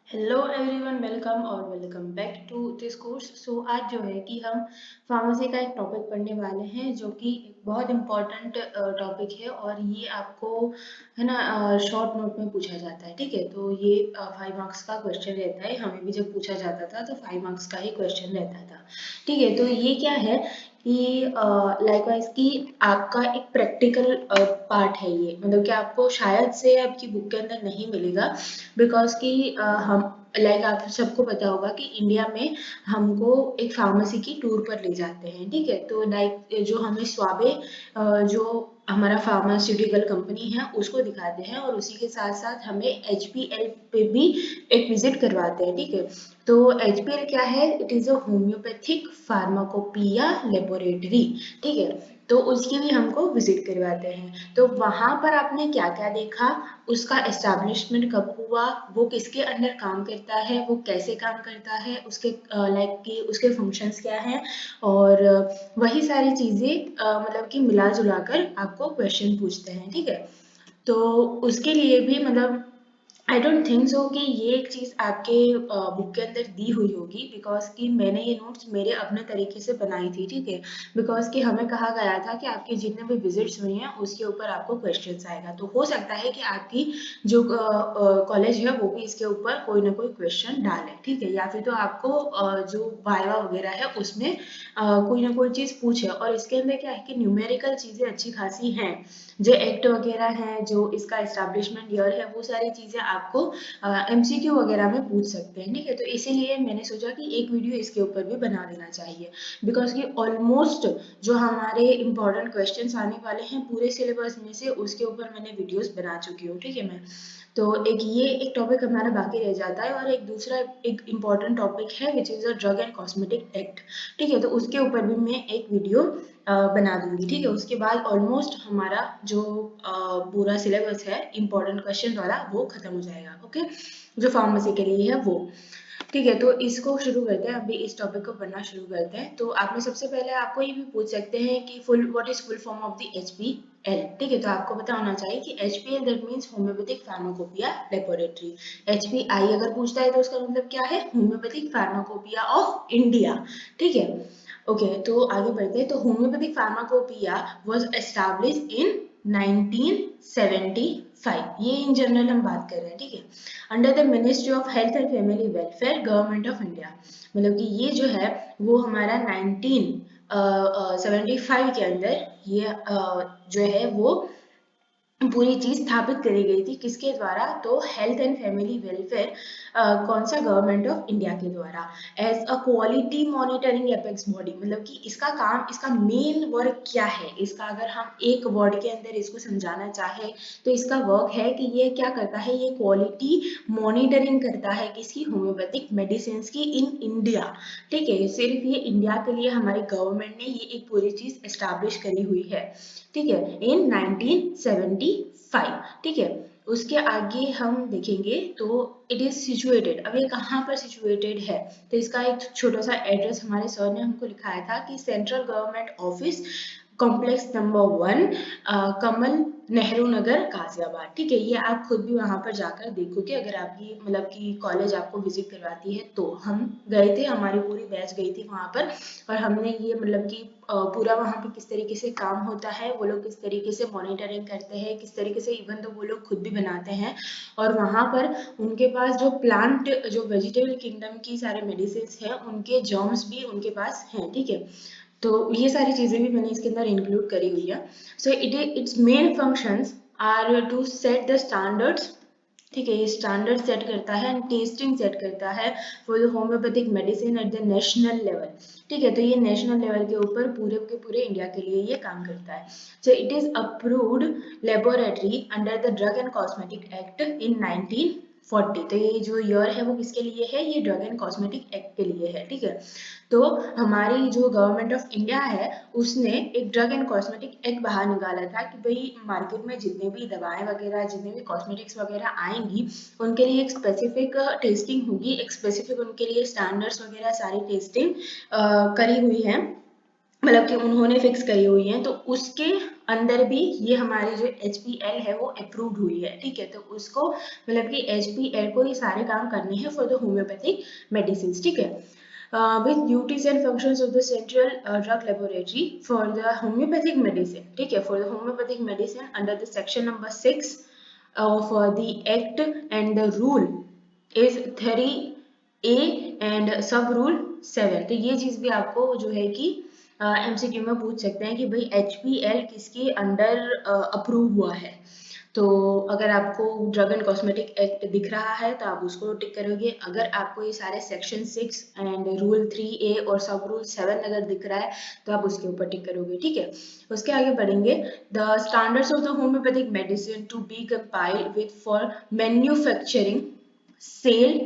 Hello everyone, welcome और welcome back to this course. So आज जो है कि हम फार्मेसी का एक टॉपिक पढ़ने वाले हैं जो कि एक बहुत इम्पोर्टेंट टॉपिक है और ये आपको है ना शॉर्ट नोट में पूछा जाता है। ठीक है, तो ये 5 मार्क्स का क्वेश्चन रहता है। हमें भी जब पूछा जाता था तो 5 मार्क्स का ही क्वेश्चन रहता था। ठीक है, तो ये क्या है कि लाइकवाइज कि आपका एक प्रैक्टिकल पार्ट है ये, मतलब कि आपको शायद से आपकी बुक के अंदर नहीं मिलेगा बिकॉज कि हम लाइक आप सबको पता होगा कि इंडिया में हमको एक फार्मेसी की टूर पर ले जाते हैं। ठीक है, तो लाइक जो हमें स्वाबे जो हमारा फार्मास्यूटिकल कंपनी है उसको दिखाते हैं और उसी के साथ साथ हमें HPL पे भी एक विजिट करवाते हैं। ठीक है, तो HPL क्या है? It is a homeopathic pharmacopoeia laboratory. ठीक है, तो उसकी भी हमको विजिट करवाते हैं। तो वहाँ पर आपने क्या क्या देखा, उसका एस्टैब्लिशमेंट कब हुआ, वो किसके अंडर काम करता है, वो कैसे काम करता है, उसके लाइक कि उसके फंक्शंस क्या हैं, और वही सारी चीज़ें मतलब कि मिला जुला कर आपको क्वेश्चन पूछते हैं। ठीक है, तो उसके लिए भी मतलब आई डोंट थिंक सो कि ये एक चीज़ आपके बुक के अंदर दी हुई होगी बिकॉज कि मैंने ये नोट्स मेरे अपने तरीके से बनाई थी। ठीक है, बिकॉज कि हमें कहा गया था कि आपके जितने भी विजिट्स हुई हैं उसके ऊपर आपको क्वेश्चंस आएगा, तो हो सकता है कि आपकी जो कॉलेज है वो भी इसके ऊपर कोई ना कोई क्वेश्चन डाले। ठीक है, या फिर तो आपको जो वाइवा वगैरह है उसमें कोई ना कोई चीज़ पूछे। और इसके अंदर क्या है कि न्यूमेरिकल चीज़ें अच्छी खासी हैं, जो एक्ट वगैरह हैं, जो इसका एस्टैब्लिशमेंट ईयर है, वो सारी चीज़ें आपको MCQ वगैरह में पूछ सकते हैं। ठीक है, तो इसीलिए मैंने सोचा कि एक वीडियो इसके ऊपर भी बना देना चाहिए बिकॉज कि ऑलमोस्ट जो हमारे इम्पोर्टेंट क्वेश्चंस आने वाले हैं पूरे सिलेबस में से उसके ऊपर मैंने वीडियोस बना चुकी हूँ। ठीक है, मैं तो एक टॉपिक हमारा बाकी रह जाता है और एक दूसरा एक इम्पॉर्टेंट टॉपिक है which is a drug and cosmetic act. ठीक है, तो उसके ऊपर भी मैं एक वीडियो बना दूंगी। ठीक है, उसके बाद ऑलमोस्ट हमारा जो पूरा सिलेबस है इम्पोर्टेंट क्वेश्चन वाला वो खत्म हो जाएगा। ओके, जो फार्मेसी के लिए है वो। ठीक है, तो इसको शुरू करते हैं, अभी इस टॉपिक को पढ़ना शुरू करते हैं। तो आप में सबसे पहले आपको ये भी पूछ सकते हैं कि full what is full form of the HPL। ठीक है, तो आपको पता होना चाहिए कि HPL that means homeopathic pharmacopoeia laboratory. HPI अगर पूछता है तो उसका मतलब क्या है? Homeopathic pharmacopoeia of India. ठीक है, ओके, तो आगे बढ़ते हैं। तो homeopathic pharmacopoeia was established in 1975, ये इन जनरल हम बात कर रहे हैं। ठीक है, under the ministry of health and family welfare, government of India. मतलब कि ये जो है वो हमारा 1975 के अंदर ये जो है वो पूरी चीज स्थापित करी गई थी। किसके द्वारा? तो हेल्थ एंड फैमिली वेलफेयर, कौन सा? गवर्नमेंट ऑफ इंडिया के द्वारा, as a quality monitoring apex body. मतलब कि इसका काम, इसका मेन वर्क क्या है, इसका अगर हम एक वर्ड के अंदर इसको समझाना चाहे तो इसका वर्क है कि ये क्या करता है, ये क्वालिटी मॉनिटरिंग करता है किसकी? होम्योपैथिक मेडिसिन की इन इंडिया। ठीक है, सिर्फ ये इंडिया के लिए हमारी गवर्नमेंट ने ये एक पूरी चीज एस्टैब्लिश करी हुई है। ठीक है, इन 1975। ठीक है, उसके आगे हम देखेंगे तो इट इज सिचुएटेड। अब ये कहाँ पर सिचुएटेड है? तो इसका एक छोटा सा एड्रेस हमारे सर ने हमको लिखाया था कि central government office, complex number 1, कमल नेहरू नगर, गाजियाबाद। ठीक है, ये आप खुद भी वहां पर जाकर देखोगे अगर आपकी मतलब कि कॉलेज आपको विजिट करवाती है तो। हम गए थे, हमारी पूरी बैच गई थी वहां पर और हमने ये मतलब कि पूरा वहाँ पे किस तरीके से काम होता है, वो लोग किस तरीके से मॉनिटरिंग करते हैं, किस तरीके से इवन तो वो लोग खुद भी बनाते हैं। और वहाँ पर उनके पास जो प्लांट, जो वेजिटेबल किंगडम की सारे मेडिसिन हैं उनके जर्म्स भी उनके पास हैं। ठीक है, तो ये सारी चीज़ें भी मैंने इसके अंदर इंक्लूड करी हुई है। So its main functions are to set the standards. ठीक है, ये स्टैंडर्ड सेट करता है एंड टेस्टिंग सेट करता है for the homeopathic medicine at the national level. ठीक है, तो ये नेशनल लेवल के ऊपर पूरे के पूरे इंडिया के लिए ये काम करता है। So it is approved laboratory under the drug and cosmetic act in 1940। तो ये जो ईयर है वो किसके लिए है? ये ड्रग एंड कॉस्मेटिक एक्ट के लिए है। ठीक है, तो हमारी जो गवर्नमेंट ऑफ इंडिया है उसने एक ड्रग एंड कॉस्मेटिक एक्ट बाहर निकाला था कि भाई मार्केट में जितने भी दवाएं वगैरह, जितने भी कॉस्मेटिक्स वगैरह आएंगी उनके लिए एक स्पेसिफिक टेस्टिंग होगी, एक स्पेसिफिक उनके लिए स्टैंडर्ड्स वगैरह सारी टेस्टिंग करी हुई है, मतलब कि उन्होंने फिक्स करी हुई है। तो उसके अंदर भी ये हमारी जो HPL है वो अप्रूव्ड हुई है, ठीक है। तो उसको मतलब कि HPL को ये सारे काम करने हैं फॉर द होम्योपैथिक मेडिसिन, ठीक है। With duties and functions of the Central Drug Laboratory for the homeopathic medicine, ठीक है, for the homeopathic medicine under the section number 6 of the Act, and the rule is 3A and sub rule 7। तो ये चीज भी आपको जो है कि MCQ में पूछ सकते हैं कि भाई HPL किसके अंडर अप्रूव हुआ है। तो अगर आपको ड्रग एंड कॉस्मेटिक एक्ट दिख रहा है तो आप उसको टिक करोगे। अगर आपको ये सारे सेक्शन 6 एंड रूल 3A और सब रूल 7 अगर दिख रहा है तो आप उसके ऊपर टिक करोगे, ठीक है। उसके आगे बढ़ेंगे। The standards of the homeopathic medicine to be compiled with for manufacturing, sale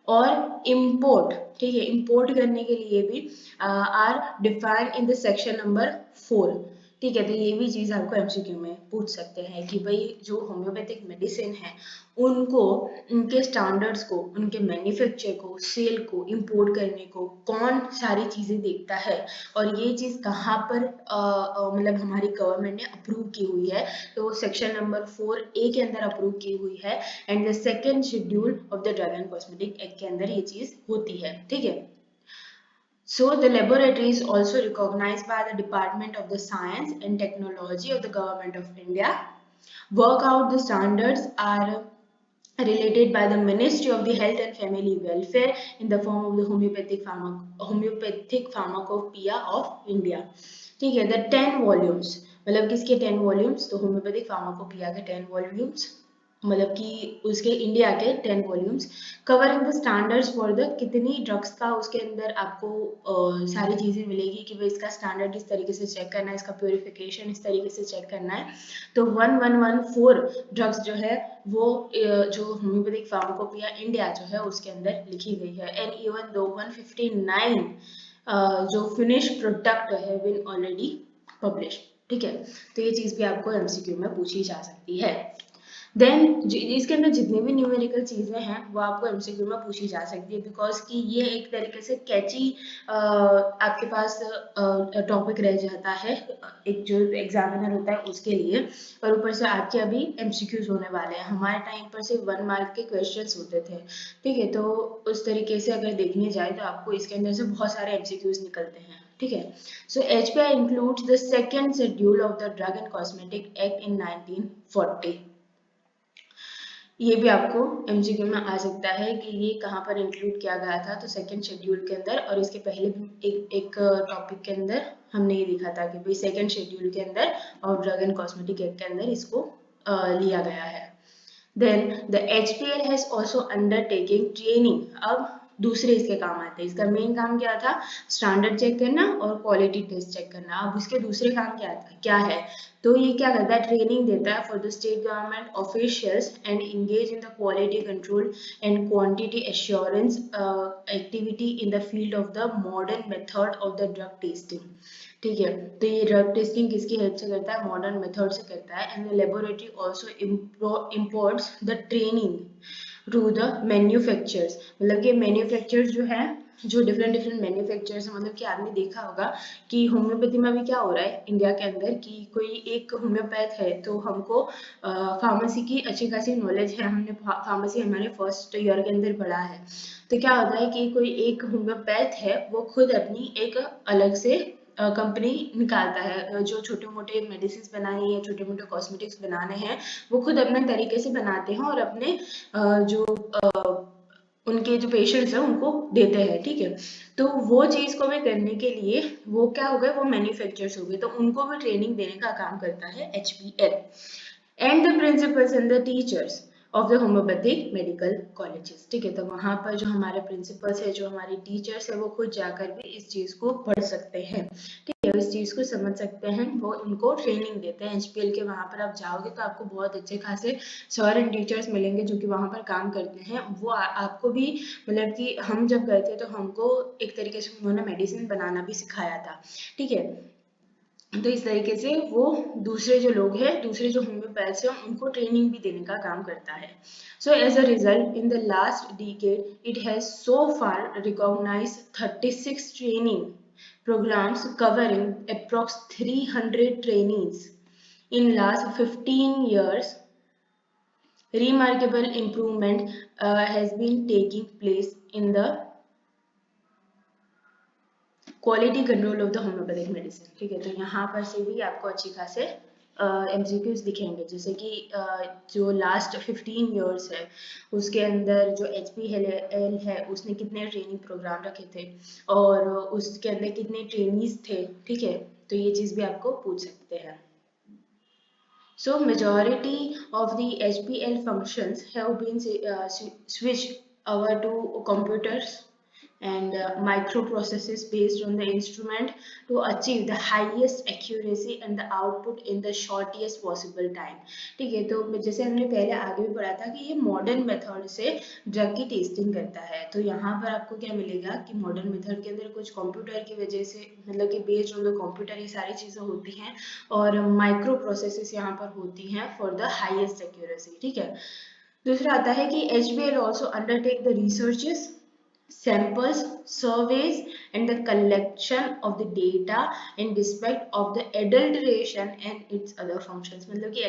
और इम्पोर्ट, ठीक है, इम्पोर्ट करने के लिए भी are defined in the section number 4, ठीक है। तो ये भी चीज आपको MCQ में पूछ सकते हैं कि भाई जो होम्योपैथिक मेडिसिन है उनको, उनके स्टैंडर्ड्स को, उनके मैन्युफैक्चर को, सेल को, इंपोर्ट करने को कौन सारी चीजें देखता है और ये चीज कहाँ पर मतलब हमारी गवर्नमेंट ने अप्रूव की हुई है। तो सेक्शन नंबर 4A के अंदर अप्रूव की हुई है and the second schedule of the drug and cosmetic act के अंदर ये चीज होती है, ठीक है। So the laboratory is also recognized by the Department of the Science and Technology of the Government of India. Work out the standards are related by the Ministry of the Health and Family Welfare in the form of the Homeopathic Pharmacopoeia of India, ठीक है। The 10 volumes, मतलब किसके 10 volumes, तो homeopathic pharmacopoeia के 10 volumes, मतलब कि उसके India के 10 volumes covering the standards for the, कितनी ड्रग्स का उसके अंदर आपको सारी चीजें मिलेगी कि भाई इसका स्टैंडर्ड इस तरीके से चेक करना है, इसका प्योरिफिकेशन इस तरीके से चेक करना है। तो 1114 ड्रग्स जो है वो जो होम्योपैथिक फार्माकोपिया इंडिया जो है उसके अंदर लिखी गई है। एंड इवन दो 159 जो फिनिश प्रोडक्ट है विन ऑलरेडी पब्लिश, ठीक है। तो ये चीज भी आपको MCQ में पूछी जा सकती है। देन इसके अंदर जितनी भी न्यूमेरिकल चीजें हैं वो आपको MCQ में पूछी जा सकती है, बिकॉज कि ये एक तरीके से कैची आपके पास टॉपिक रह जाता है एक जो एग्जामिनर होता है उसके लिए। और ऊपर से आपके अभी MCQs होने वाले हैं, हमारे टाइम पर सिर्फ 1 मार्क के क्वेश्चंस होते थे, ठीक है। तो उस तरीके से अगर देखने जाए तो आपको इसके अंदर से बहुत सारे MCQs निकलते हैं, ठीक है। सो HPI includes the second schedule of the drug and cosmetic act in 1940। ये भी आपको MCQ में आ सकता है कि ये कहाँ पर इंक्लूड किया गया था, तो सेकंड शेड्यूल के अंदर। और इसके पहले भी एक टॉपिक के अंदर हमने ये देखा था कि भाई सेकंड शेड्यूल के अंदर और ड्रग एंड कॉस्मेटिक एक्ट के अंदर इसको लिया गया है। Then the HPL has also undertaking training. अब दूसरे इसके काम आते हैं। इसका मेन काम क्या था, स्टैंडर्ड चेक करना और क्वालिटी टेस्ट चेक करना। अब इसके दूसरे काम क्या है, तो ये क्या करता है, ट्रेनिंग देता है for the state government officials and engage in the quality control and quantity assurance activity in the field of the modern method of the drug testing, ठीक है। तो ये ड्रग टेस्टिंग किसकी हेल्प से करता है, मॉडर्न मेथड से करता है। And the laboratory also imports the training to the manufacturers, मतलब कि मैन्युफैक्चरर्स जो है, जो डिफरेंट मैन्युफैक्चरर्स, मतलब कि आपने देखा होगा कि होम्योपैथी में भी क्या हो रहा है इंडिया के अंदर कि कोई एक होम्योपैथ है तो हमको फार्मेसी की अच्छी खासी नॉलेज है, हमने फार्मेसी हमारे फर्स्ट ईयर के अंदर पढ़ा है। तो क्या होता है कि कोई एक होम्योपैथ है वो खुद अपनी एक अलग से कंपनी निकालता है, जो छोटे मोटे मेडिसिन बनाने या छोटे मोटे कॉस्मेटिक्स बनाने हैं वो खुद अपने तरीके से बनाते हैं और अपने जो उनके जो पेशेंट्स हैं उनको देते हैं, ठीक है। तो वो चीज को भी करने के लिए वो क्या हो गए, वो मैन्युफैक्चरर्स हो गए, तो उनको भी ट्रेनिंग देने का काम करता है HPL। And the principles and the teachers of the homeopathic medical colleges, ठीक है। तो वहां पर जो हमारे प्रिंसिपल्स है, जो हमारे टीचर्स है, वो खुद जाकर भी इस चीज को पढ़ सकते हैं, ठीक है, इस चीज को समझ सकते हैं, वो उनको ट्रेनिंग देते हैं HPL के। वहां पर आप जाओगे तो आपको बहुत अच्छे खासे सर एंड टीचर्स मिलेंगे जो कि वहां पर काम करते हैं। वो आपको भी, मतलब कि हम जब गए थे तो हमको एक तरीके से उन्होंने मेडिसिन बनाना भी सिखाया था, ठीक है। तो इस तरीके से वो दूसरे जो लोग हैं, दूसरे जो होम्योपैथ्स हैं, उनको ट्रेनिंग भी देने का काम करता है। So as a result in the last decade it has so far recognised 36 training programs covering approx 300 trainees, in last 15 years remarkable improvement has been taking place in the quality control of the homeopathic medicine. ठीक है, तो यहाँ पर से भी आपको अच्छी खासे एमसीक्यूज दिखेंगे, जैसे कि जो लास्ट 15 इयर्स है उसके अंदर जो HPL है उसने कितने ट्रेनिंग प्रोग्राम रखे थे और उसके अंदर कितने ट्रेनीज थे। ठीक है, तो ये चीज़ भी आपको पूछ सकते हैं। So majority of the HPL functions have been switched over to computers and microprocessors based on the instrument to achieve the highest accuracy and the output in the shortest possible time। ठीक है, तो जैसे हमने पहले आगे भी पढ़ा था कि ये मॉडर्न मेथड से ड्रग की टेस्टिंग करता है। तो यहाँ पर आपको क्या मिलेगा कि मॉडर्न मेथड के अंदर कुछ कंप्यूटर की वजह से, मतलब कि बेस्ड ऑन द कंप्यूटर ये सारी चीज़ें होती हैं और माइक्रो प्रोसेसेस यहाँ पर होती हैं फॉर द हाईएस्ट एक्यूरेसी। ठीक है, दूसरा आता है कि HPL also undertake the researches, samples, surveys and the collection of the data in respect of the adulteration and its other functions। मतलब कि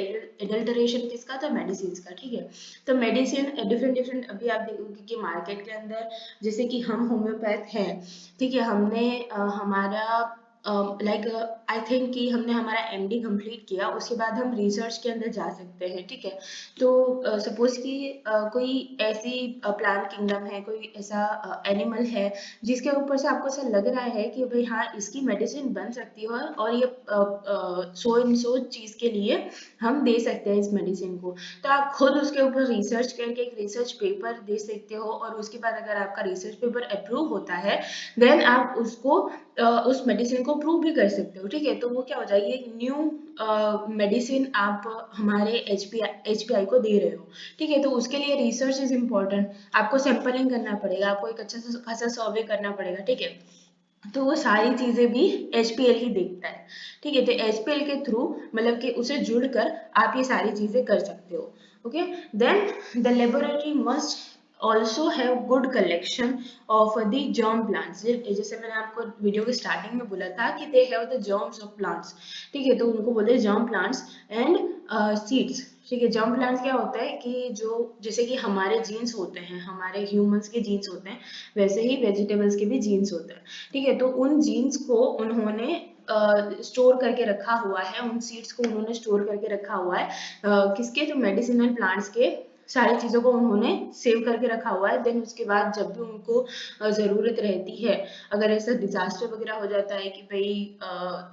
adulteration किसका, तो मेडिसिन का। ठीक है, तो मेडिसिन डिफरेंट अभी आप देखोगे कि मार्केट के अंदर, जैसे कि हम होम्योपैथ हैं, ठीक है, हमने हमारा आई थिंक कि हमने हमारा MD कंप्लीट किया, उसके बाद हम रिसर्च के अंदर जा सकते हैं। ठीक है, तो सपोज कि कोई ऐसी प्लांट किंगडम है, कोई ऐसा एनिमल है जिसके ऊपर से आपको ऐसा लग रहा है कि भाई हाँ इसकी मेडिसिन बन सकती है और ये सो एंड सो चीज़ के लिए हम दे सकते हैं इस मेडिसिन को, तो आप खुद उसके ऊपर रिसर्च करके एक रिसर्च पेपर दे सकते हो और उसके बाद अगर आपका रिसर्च पेपर अप्रूव होता है देन आप उसको उस मेडिसिन को प्रूव भी कर सकते हो। ठीक है, तो वो क्या हो जाएगी, एक न्यू मेडिसिन आप हमारे HPI को दे रहे हो। ठीक है, तो उसके लिए रिसर्च इज इम्पोर्टेंट, आपको सैंपलिंग करना पड़ेगा, आपको एक अच्छा खासा सर्वे करना पड़ेगा। ठीक है, तो वो सारी चीजें भी HPL ही देखता है। ठीक है, तो HPL के थ्रू मतलब कि उसे जुड़कर आप ये सारी चीजें कर सकते हो। Okay, then the laboratory must also have good collection of the germ plants। जैसे मैंने आपको वीडियो के स्टार्टिंग में बोला था कि they have the germs of plants। ठीक है, तो उनको बोलते हैं germ plants and seeds। ठीक है, जर्म प्लांट्स क्या होता है कि जो जैसे कि हमारे जीन्स होते हैं, हमारे ह्यूमंस के जीन्स होते हैं, वैसे ही वेजिटेबल्स के भी जीन्स होते हैं। ठीक है, तो उन जीन्स को उन्होंने स्टोर करके रखा हुआ है, उन सीड्स को उन्होंने स्टोर करके रखा हुआ है किसके, तो मेडिसिनल प्लांट्स के सारी चीज़ों को उन्होंने सेव करके रखा हुआ है। देन उसके बाद जब भी उनको ज़रूरत रहती है, अगर ऐसा डिजास्टर वगैरह हो जाता है कि भाई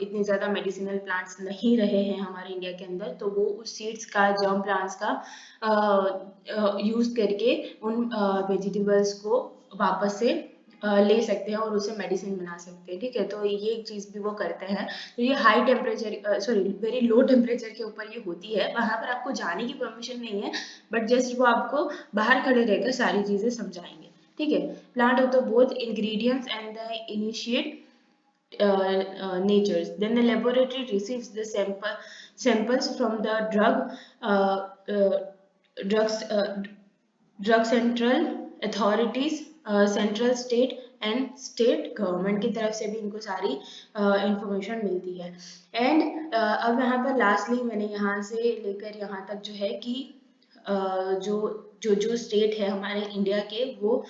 इतने ज़्यादा मेडिसिनल प्लांट्स नहीं रहे हैं हमारे इंडिया के अंदर, तो वो उस सीड्स का, जर्म प्लांट्स का यूज़ करके उन वेजिटेबल्स को वापस से ले सकते हैं और उसे मेडिसिन बना सकते हैं। ठीक है, तो ये एक चीज़ भी वो करते हैं। तो ये high temperature very low temperature के ऊपर ये होती है, वहाँ पर आपको जाने की परमिशन नहीं है, बट जस्ट वो आपको बाहर खड़े रहकर सारी चीज़ें समझाएंगे। ठीक है, plant of the both ingredients and the initiate natures, then the laboratory receives the samples from the drugs drug central authorities, central state and state government की तरफ से भी इनको सारी इंफॉर्मेशन मिलती है। एंड अब यहाँ पर लास्टली मैंने यहाँ से लेकर यहाँ तक जो है कि जो जो जो स्टेट है हमारे इंडिया के, वो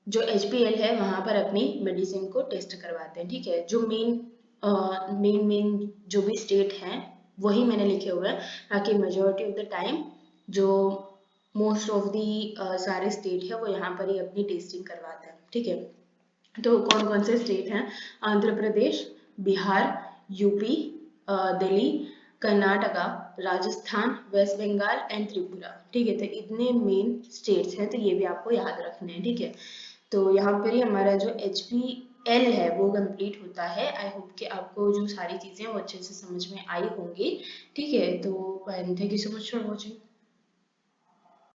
जो HPL है वहाँ पर अपनी मेडिसिन को टेस्ट करवाते हैं। ठीक है, जो मेन जो भी स्टेट हैं वही मैंने लिखे हुए हैं, ताकि मेजॉरिटी ऑफ द टाइम जो मोस्ट ऑफ दी सारे स्टेट है वो यहाँ पर ही अपनी टेस्टिंग करवाते हैं। ठीक है, तो कौन कौन से स्टेट हैं, Andhra Pradesh, Bihar, UP, Delhi, Karnataka, Rajasthan, West Bengal and Tripura. ठीक है, तो इतने मेन स्टेट्स हैं, तो ये भी आपको याद रखने हैं। ठीक है, तो यहाँ पर ही हमारा जो HPL है वो कंप्लीट होता है। आई होप कि आपको जो सारी चीज़ें वो अच्छे से समझ में आई होंगी। ठीक है, तो thank you so much for watching.